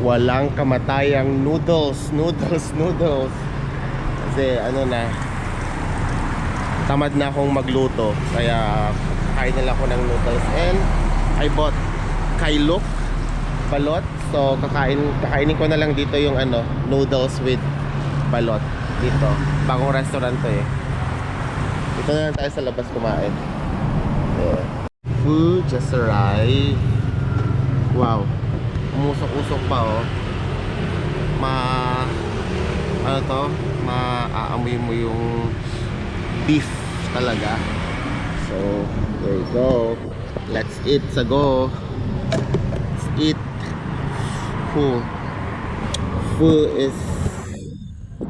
walang kamatayang noodles. Kasi ano na, tamad na akong magluto, kaya kain na lang ako ng noodles. And I bought kailok, balot. So kakainin ko na lang dito yung ano, noodles with balot dito. Bagong restaurant to eh. Dito na lang tayo sa labas kumain. Yeah. Food just arrived. Wow, umusok-usok pa oh. Ano to, maaamoy mo yung beef talaga. So there you go. Let's eat sa go. Let's eat. Pho is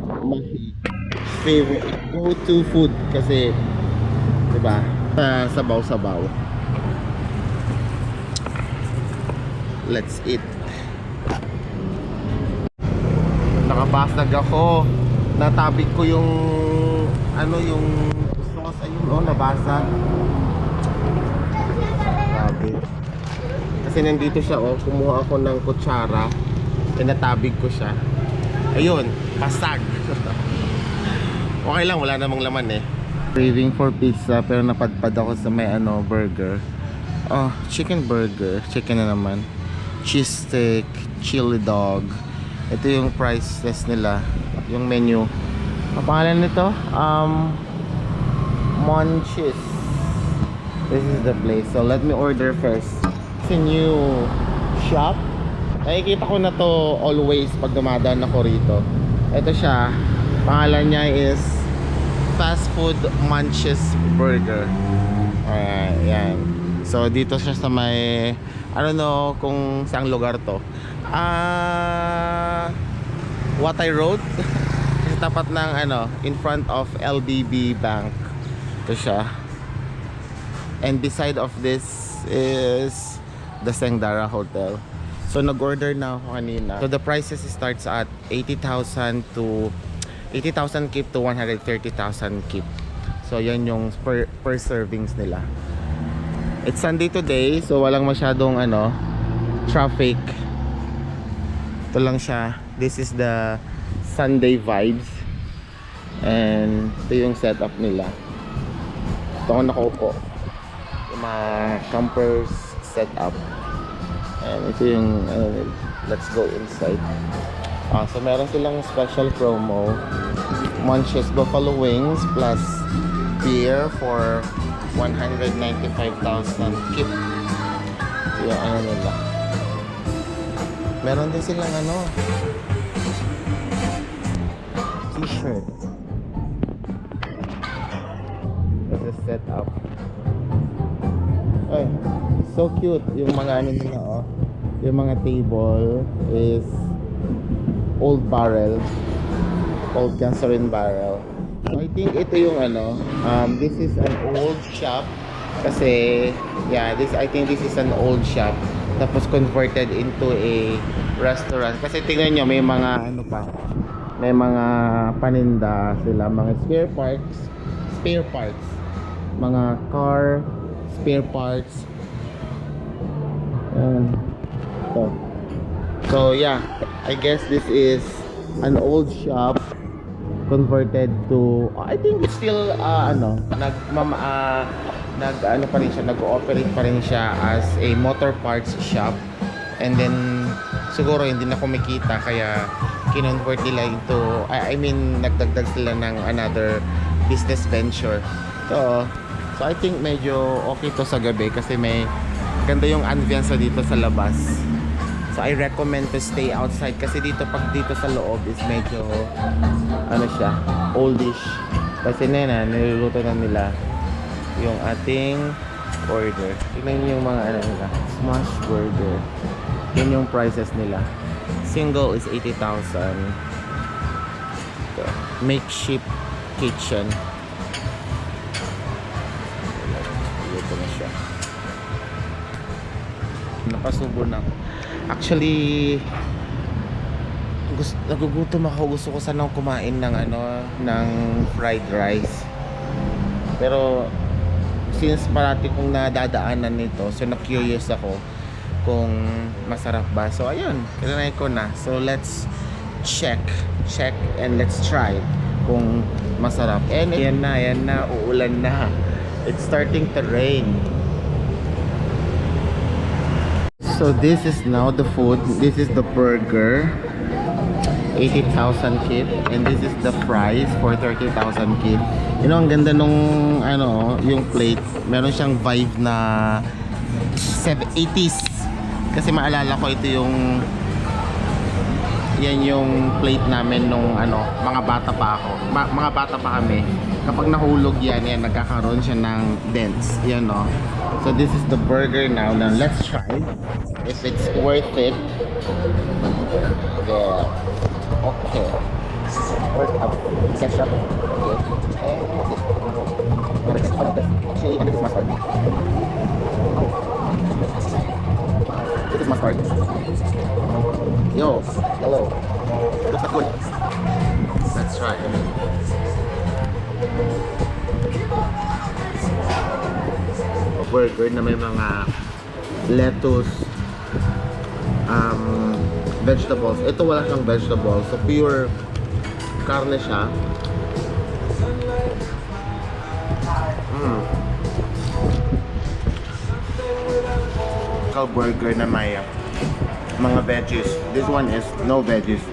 my favorite go-to food kasi diba, sabaw-sabaw. Let's eat. Nakabasag ako. Natabig ko yung ano, yung sauce. Ayun oh, nabasag. Grabe. Kasi nandito siya oh, kumuha ako ng kutsara, natabig ko siya. Ayun, basag. Okay lang, wala namang laman eh. Craving for pizza pero napadpad ako sa may ano, burger. Oh, chicken burger. Chicken na naman. Cheese steak, chili dog. Ito yung price list nila, yung menu. Ang pangalan nito? Monchis. This is the place. So let me order first. It's a new shop. Nakikita ko na to always pag dumadaan ako rito. Ito siya. Pangalan niya is Fast Food Monchis Burger. Alright, yan. So dito siya sa may, I don't know kung saang lugar to. Watay Road. Tapat ng ano, in front of LBB Bank. Ito siya. And beside of this is the Sengdara Hotel. So nag-order na ako kanina. So the prices starts at 80,000 kip to 130,000 kip. So yan yung per servings nila. It's Sunday today, so walang masyadong ano, traffic. Ito lang siya. This is the Sunday vibes. And ito yung setup nila. Ito ako nakaupo. Yung mga campers setup. And ito yung let's go inside. So meron silang special promo. Monchis buffalo wings plus beer for 195,000 kip. So yung ano nila. Meron din silang ano, t-shirt. This is set up. Ay, so cute yung mga ano nila oh. Yung mga table is old barrel, old gasoline barrel. So I think ito yung ano, this is an old shop kasi yeah, I think this is an old shop tapos converted into a restaurant. Kasi tingnan nyo, may mga ano pa, may mga paninda sila, mga spare parts, mga car spare parts. So yeah, I guess this is an old shop converted to, I think it's still ano, ano pa rin siya, nag-ooperate pa rin siya as a motor parts shop. And then siguro hindi na kumikita kaya kinonvert nila into, I mean nagdagdag sila ng another business venture. So I think medyo okay to sa gabi kasi may ganda yung ambience dito sa labas. So I recommend to stay outside kasi dito, pag dito sa loob is medyo ano siya, oldish. Kasi niluluto na nila yung ating order. Tingnan niyo yung mga ano nila, smash burger. Yun yung prices nila. Single is 80,000. Makeshift kitchen. Ito na siya. Napasubo na ako. Actually, nagugutom ako. Gusto ko sanang kumain ng ano, ng fried rice. Pero since parati kong nadadaanan nito, so na-curious ako. kung masarap ba. So ayun, tinry ko na. So let's check and let's try kung masarap. And ayan na, uulan na. It's starting to rain. So this is now the food. This is the burger, 80,000 kit, and this is the fries for 30,000 kit. You know, ang ganda nung ano, yung plate. Meron siyang vibe na 80s. Kasi maalala ko ito yung yan yung plate namin nung ano, mga bata pa ako. Mga bata pa kami. Kapag nahulog yan, nagkakaroon siya ng dents. Yan, no? So this is the burger now. Now let's try if it's worth it. There. Okay. First up, ketchup. Okay. Chili and this is mustard. This is mustard. Yo, hello. Looks good. Let's try. Burger na may mga lettuce, vegetables. Ito wala siyang vegetables. So pure karne siya. Burger na may mga veggies. This one is no veggies.